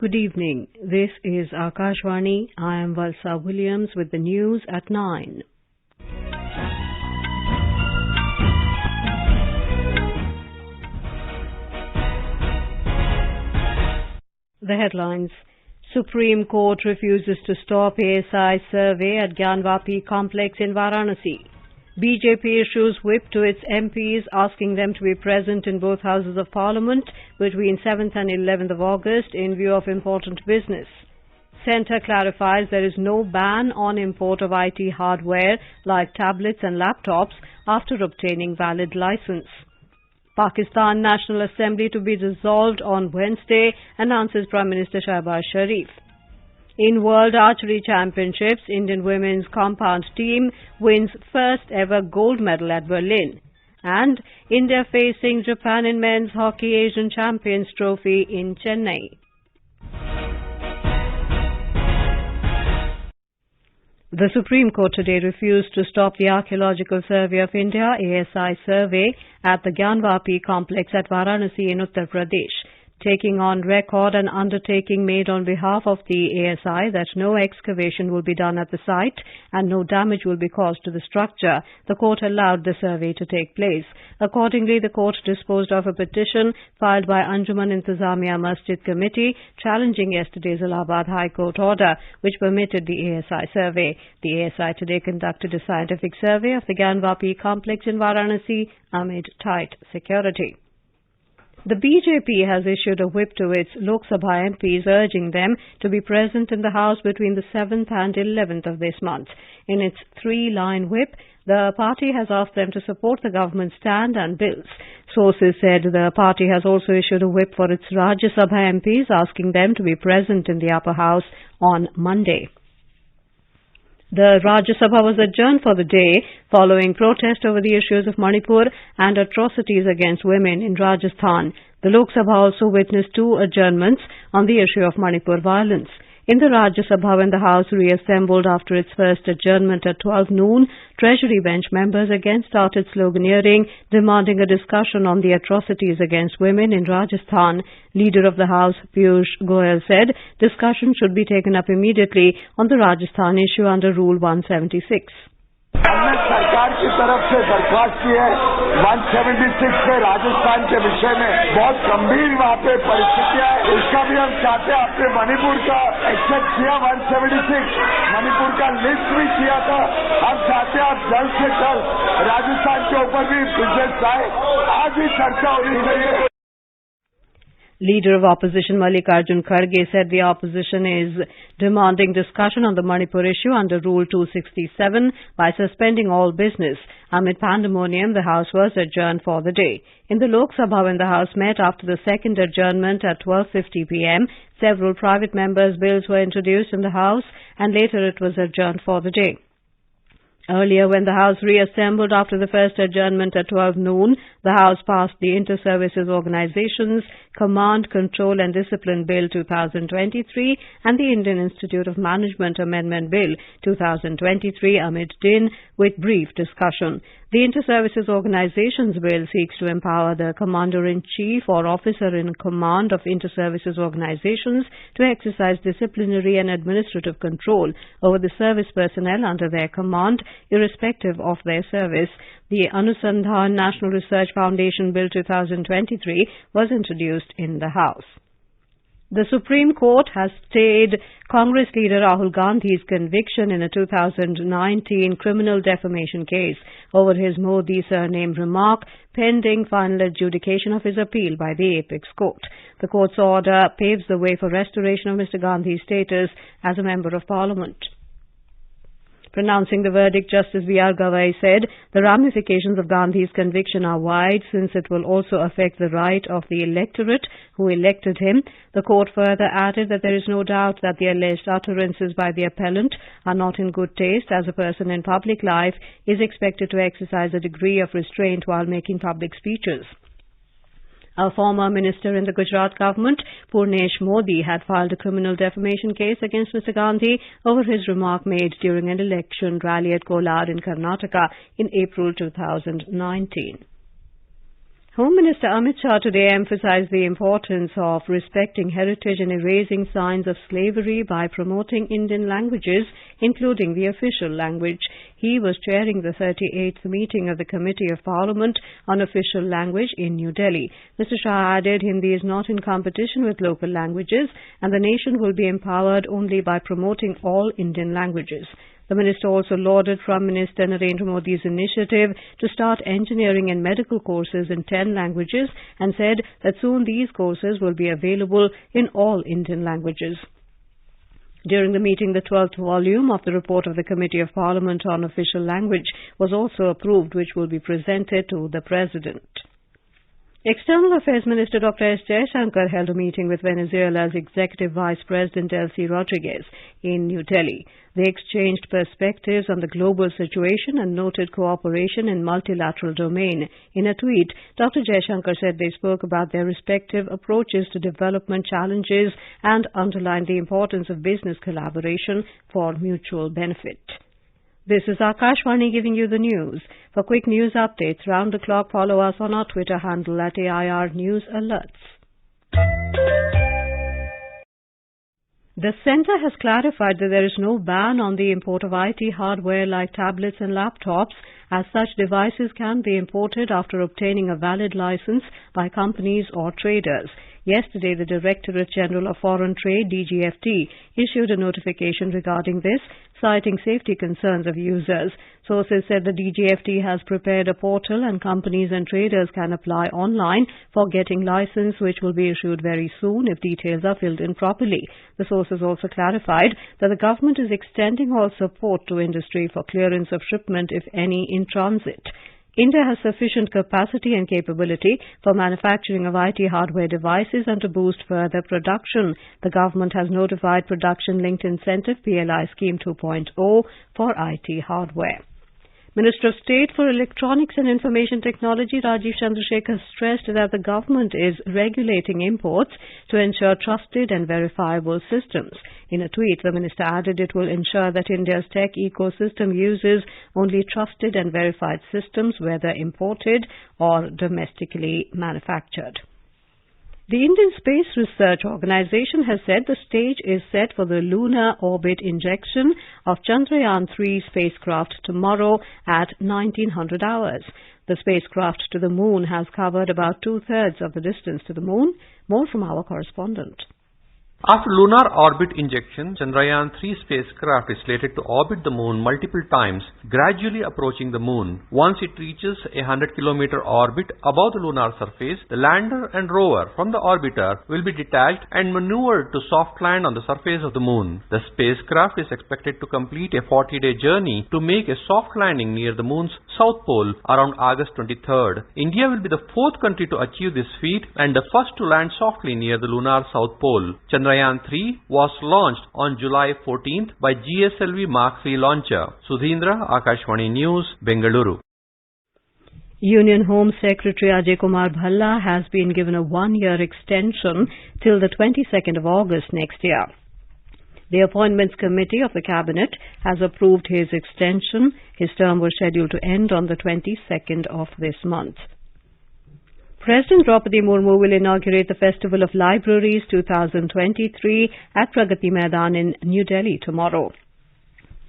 Good evening. This is Akashvani. I am Valsa Williams with the news at 9. The headlines. Supreme Court refuses to stop ASI survey at Gyanvapi complex in Varanasi. BJP issues whip to its MPs asking them to be present in both houses of parliament between 7th and 11th of August in view of important business. Centre clarifies there is no ban on import of IT hardware like tablets and laptops after obtaining valid license. Pakistan National Assembly to be dissolved on Wednesday, announces Prime Minister Shahbaz Sharif. In World Archery Championships, Indian women's compound team wins first ever gold medal at Berlin. And India facing Japan in men's hockey Asian Champions Trophy in Chennai. The Supreme Court today refused to stop the Archaeological Survey of India ASI survey at the Gyanvapi complex at Varanasi in Uttar Pradesh, taking on record an undertaking made on behalf of the ASI that no excavation will be done at the site and no damage will be caused to the structure. The court allowed the survey to take place. Accordingly, the court disposed of a petition filed by Anjuman Intizamiya Masjid Committee challenging yesterday's Allahabad High Court order which permitted the ASI survey. The ASI today conducted a scientific survey of the Gyanvapi complex in Varanasi amid tight security. The BJP has issued a whip to its Lok Sabha MPs urging them to be present in the House between the 7th and 11th of this month. In its three-line whip, the party has asked them to support the government stand and bills. Sources said the party has also issued a whip for its Rajya Sabha MPs asking them to be present in the upper house on Monday. The Rajya Sabha was adjourned for the day following protest over the issues of Manipur and atrocities against women in Rajasthan. The Lok Sabha also witnessed two adjournments on the issue of Manipur violence. In the Rajya Sabha, when the House reassembled after its first adjournment at 12 noon, Treasury bench members again started sloganeering, demanding a discussion on the atrocities against women in Rajasthan. Leader of the House, Piyush Goyal, said discussion should be taken up immediately on the Rajasthan issue under Rule 176. हमने सरकार की तरफ से दरख्वास्त की है 176 में राजस्थान के विषय में बहुत गंभीर वहाँ पे परिस्थितियां है उसका भी हम चाहते हैं। आपने मणिपुर का एक्सेप्ट किया 176 मणिपुर का लिस्ट भी किया था। हम चाहते हैं आप जल्द से जल्द राजस्थान के ऊपर भी बिजनेस आए। आज ही चर्चा होनी चाहिए। Leader of Opposition Mallikarjun Kharge said the opposition is demanding discussion on the Manipur issue under Rule 267 by suspending all business. Amid pandemonium, the House was adjourned for the day. In the Lok Sabha, when the House met after the second adjournment at 12:50 p.m., several private members' bills were introduced in the House and later it was adjourned for the day. Earlier, when the House reassembled after the first adjournment at 12 noon, the House passed the Inter-Services Organizations Command, Control and Discipline Bill 2023 and the Indian Institute of Management Amendment Bill 2023 amid din with brief discussion. The Inter-Services Organizations Bill seeks to empower the Commander-in-Chief or Officer in Command of Inter-Services Organizations to exercise disciplinary and administrative control over the service personnel under their command, irrespective of their service. The Anusandhan National Research Foundation Bill 2023 was introduced in the House. The Supreme Court has stayed Congress leader Rahul Gandhi's conviction in a 2019 criminal defamation case over his Modi surname remark pending final adjudication of his appeal by the Apex Court. The court's order paves the way for restoration of Mr. Gandhi's status as a Member of Parliament. Pronouncing the verdict, Justice B.R. Gavai said the ramifications of Gandhi's conviction are wide since it will also affect the right of the electorate who elected him. The court further added that there is no doubt that the alleged utterances by the appellant are not in good taste, as a person in public life is expected to exercise a degree of restraint while making public speeches. A former minister in the Gujarat government, Purnesh Modi, had filed a criminal defamation case against Mr. Gandhi over his remark made during an election rally at Kolar in Karnataka in April 2019. Home Minister Amit Shah today emphasized the importance of respecting heritage and erasing signs of slavery by promoting Indian languages, including the official language. He was chairing the 38th meeting of the Committee of Parliament on Official Language in New Delhi. Mr. Shah added Hindi is not in competition with local languages and the nation will be empowered only by promoting all Indian languages. The minister also lauded Prime Minister Narendra Modi's initiative to start engineering and medical courses in 10 languages and said that soon these courses will be available in all Indian languages. During the meeting, the 12th volume of the report of the Committee of Parliament on Official Language was also approved, which will be presented to the President. External Affairs Minister Dr. S. Jaishankar held a meeting with Venezuela's Executive Vice President Delcy Rodriguez in New Delhi. They exchanged perspectives on the global situation and noted cooperation in multilateral domain. In a tweet, Dr. Jaishankar said they spoke about their respective approaches to development challenges and underlined the importance of business collaboration for mutual benefit. This is Akashvani giving you the news. For quick news updates round the clock, follow us on our Twitter handle at AIR News Alerts. The Centre has clarified that there is no ban on the import of IT hardware like tablets and laptops, as such devices can be imported after obtaining a valid license by companies or traders. Yesterday, the Directorate General of Foreign Trade, DGFT, issued a notification regarding this, citing safety concerns of users. Sources said the DGFT has prepared a portal and companies and traders can apply online for getting license, which will be issued very soon if details are filled in properly. The sources also clarified that the government is extending all support to industry for clearance of shipment, if any, in transit. India has sufficient capacity and capability for manufacturing of IT hardware devices and to boost further production. The government has notified Production-Linked Incentive PLI Scheme 2.0 for IT hardware. Minister of State for Electronics and Information Technology Rajiv Chandrasekhar stressed that the government is regulating imports to ensure trusted and verifiable systems. In a tweet, the minister added it will ensure that India's tech ecosystem uses only trusted and verified systems, whether imported or domestically manufactured. The Indian Space Research Organisation has said the stage is set for the lunar orbit injection of Chandrayaan-3 spacecraft tomorrow at 1900 hours. The spacecraft to the moon has covered about two-thirds of the distance to the moon. More from our correspondent. After lunar orbit injection, Chandrayaan-3 spacecraft is slated to orbit the moon multiple times, gradually approaching the moon. Once it reaches a 100-kilometer orbit above the lunar surface, the lander and rover from the orbiter will be detached and maneuvered to soft land on the surface of the moon. The spacecraft is expected to complete a 40-day journey to make a soft landing near the moon's south pole around August 23rd. India will be the fourth country to achieve this feat and the first to land softly near the lunar south pole. Chandrayaan-3 was launched on July 14th by GSLV Mark III launcher. Sudhindra, Akashvani News, Bengaluru. Union Home Secretary Ajay Kumar Bhalla has been given a one-year extension till the 22nd of August next year. The Appointments Committee of the Cabinet has approved his extension. His term was scheduled to end on the 22nd of this month. President Draupadi Murmu will inaugurate the Festival of Libraries 2023 at Pragati Maidan in New Delhi tomorrow.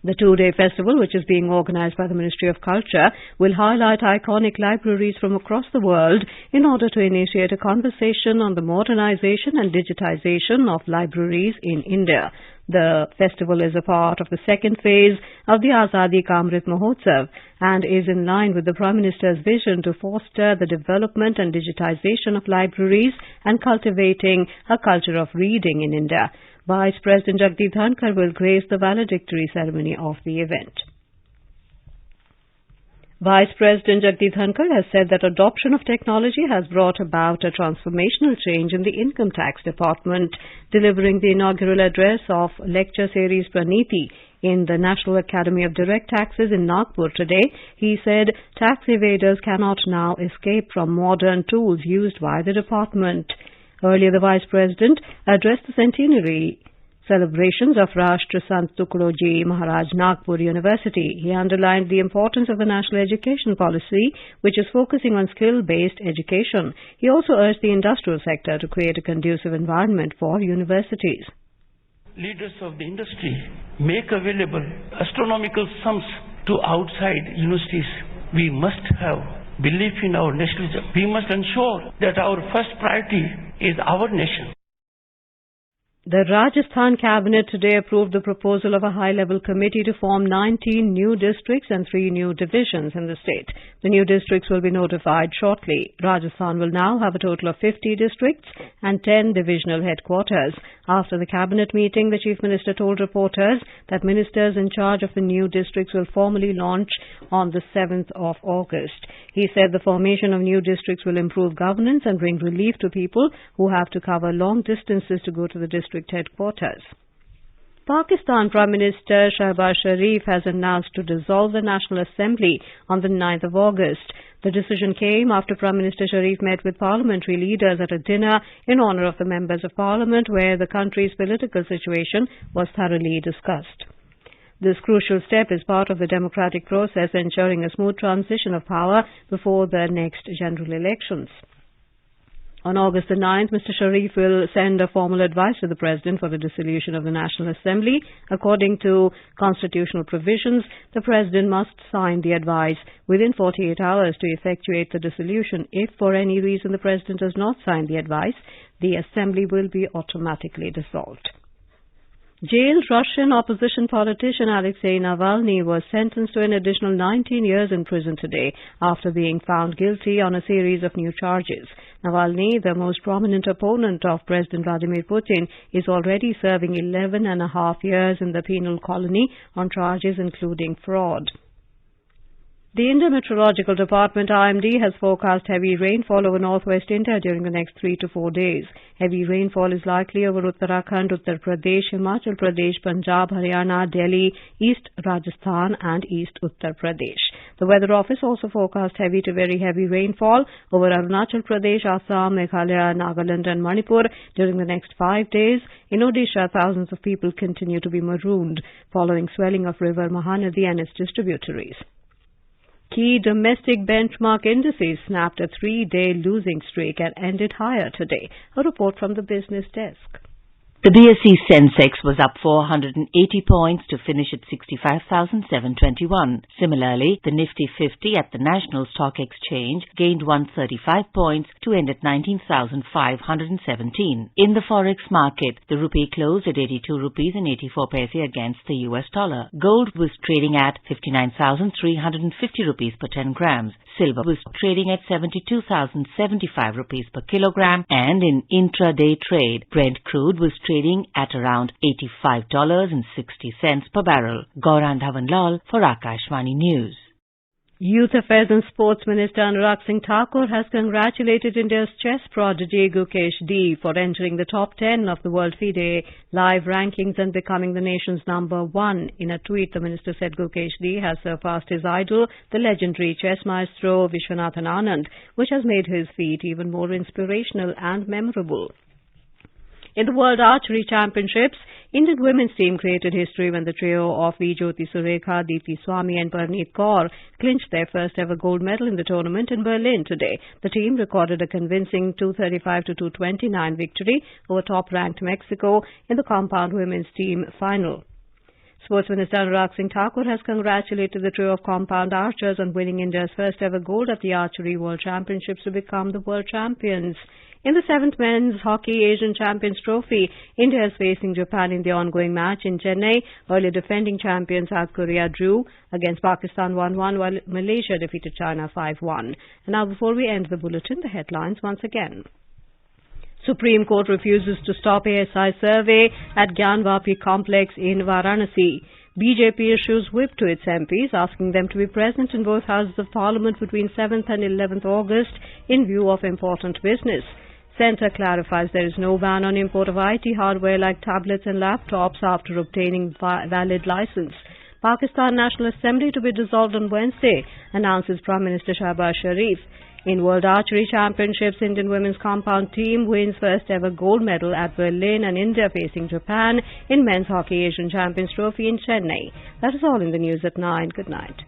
The two-day festival, which is being organized by the Ministry of Culture, will highlight iconic libraries from across the world in order to initiate a conversation on the modernization and digitization of libraries in India. The festival is a part of the second phase of the Azadi Ka Amrit Mahotsav and is in line with the Prime Minister's vision to foster the development and digitization of libraries and cultivating a culture of reading in India. Vice President Jagdeep Dhankar will grace the valedictory ceremony of the event. Vice President Jagdeep Dhankar has said that adoption of technology has brought about a transformational change in the Income Tax Department. Delivering the inaugural address of Lecture Series Praniti in the National Academy of Direct Taxes in Nagpur today, he said tax evaders cannot now escape from modern tools used by the department. Earlier, the Vice President addressed the centenary celebrations of Rashtra Sant Tukroji Maharaj Nagpur University. He underlined the importance of the national education policy, which is focusing on skill-based education. He also urged the industrial sector to create a conducive environment for universities. Leaders of the industry make available astronomical sums to outside universities. We must have belief in our nationalism. We must ensure that our first priority is our nation. The Rajasthan cabinet today approved the proposal of a high-level committee to form 19 new districts and 3 new divisions in the state. The new districts will be notified shortly. Rajasthan will now have a total of 50 districts and 10 divisional headquarters. After the cabinet meeting, the Chief Minister told reporters that ministers in charge of the new districts will formally launch on the 7th of August. He said the formation of new districts will improve governance and bring relief to people who have to cover long distances to go to the district headquarters. Pakistan Prime Minister Shahbaz Sharif has announced to dissolve the National Assembly on the 9th of August. The decision came after Prime Minister Sharif met with parliamentary leaders at a dinner in honour of the members of parliament, where the country's political situation was thoroughly discussed. This crucial step is part of the democratic process ensuring a smooth transition of power before the next general elections. On August the 9th, Mr. Sharif will send a formal advice to the President for the dissolution of the National Assembly. According to constitutional provisions, the President must sign the advice within 48 hours to effectuate the dissolution. If for any reason the President does not sign the advice, the Assembly will be automatically dissolved. Jailed Russian opposition politician Alexei Navalny was sentenced to an additional 19 years in prison today after being found guilty on a series of new charges. Navalny, the most prominent opponent of President Vladimir Putin, is already serving 11.5 years in the penal colony on charges including fraud. The Indian Meteorological Department IMD has forecast heavy rainfall over northwest India during the next 3 to 4 days. Heavy rainfall is likely over Uttarakhand, Uttar Pradesh, Himachal Pradesh, Punjab, Haryana, Delhi, East Rajasthan and East Uttar Pradesh. The Weather Office also forecast heavy to very heavy rainfall over Arunachal Pradesh, Assam, Meghalaya, Nagaland and Manipur during the next 5 days. In Odisha, thousands of people continue to be marooned following swelling of River Mahanadi and its distributaries. Key domestic benchmark indices snapped a 3-day losing streak and ended higher today. A report from the business desk. The BSE Sensex was up 480 points to finish at 65,721. Similarly, the Nifty 50 at the National Stock Exchange gained 135 points to end at 19,517. In the forex market, the rupee closed at 82 rupees and 84 paise against the US dollar. Gold was trading at 59,350 rupees per 10 grams. Silver was trading at 72,075 rupees per kilogram, and in intraday trade, Brent crude was trading at around $85.60 per barrel. Gaurang Dhawanlal for Akashvani News. Youth Affairs and Sports Minister Anurag Singh Thakur has congratulated India's chess prodigy Gukesh D for entering the top 10 of the World FIDE live rankings and becoming the nation's #1. In a tweet, the minister said Gukesh D has surpassed his idol, the legendary chess maestro Vishwanathan Anand, which has made his feat even more inspirational and memorable. In the World Archery Championships, Indian women's team created history when the trio of Jyoti Surekha, Deepti Swami and Parneet Kaur clinched their first ever gold medal in the tournament in Berlin today. The team recorded a convincing 235-229 victory over top-ranked Mexico in the compound women's team final. Sports Minister Anurag Singh Thakur has congratulated the trio of compound archers on winning India's first ever gold at the Archery World Championships to become the world champions. In the 7th Men's Hockey Asian Champions Trophy, India is facing Japan in the ongoing match in Chennai. Earlier defending champions South Korea drew against Pakistan 1-1, while Malaysia defeated China 5-1. And now, before we end the bulletin, the headlines once again. Supreme Court refuses to stop ASI survey at Gyanvapi complex in Varanasi. BJP issues whip to its MPs, asking them to be present in both houses of Parliament between 7th and 11th August in view of important business. Centre clarifies there is no ban on import of IT hardware like tablets and laptops after obtaining valid license. Pakistan National Assembly to be dissolved on Wednesday, announces Prime Minister Shahbaz Sharif. In World Archery Championships, Indian women's compound team wins first ever gold medal at Berlin, and India facing Japan in men's hockey Asian Champions Trophy in Chennai. That is all in the news at 9. Good night.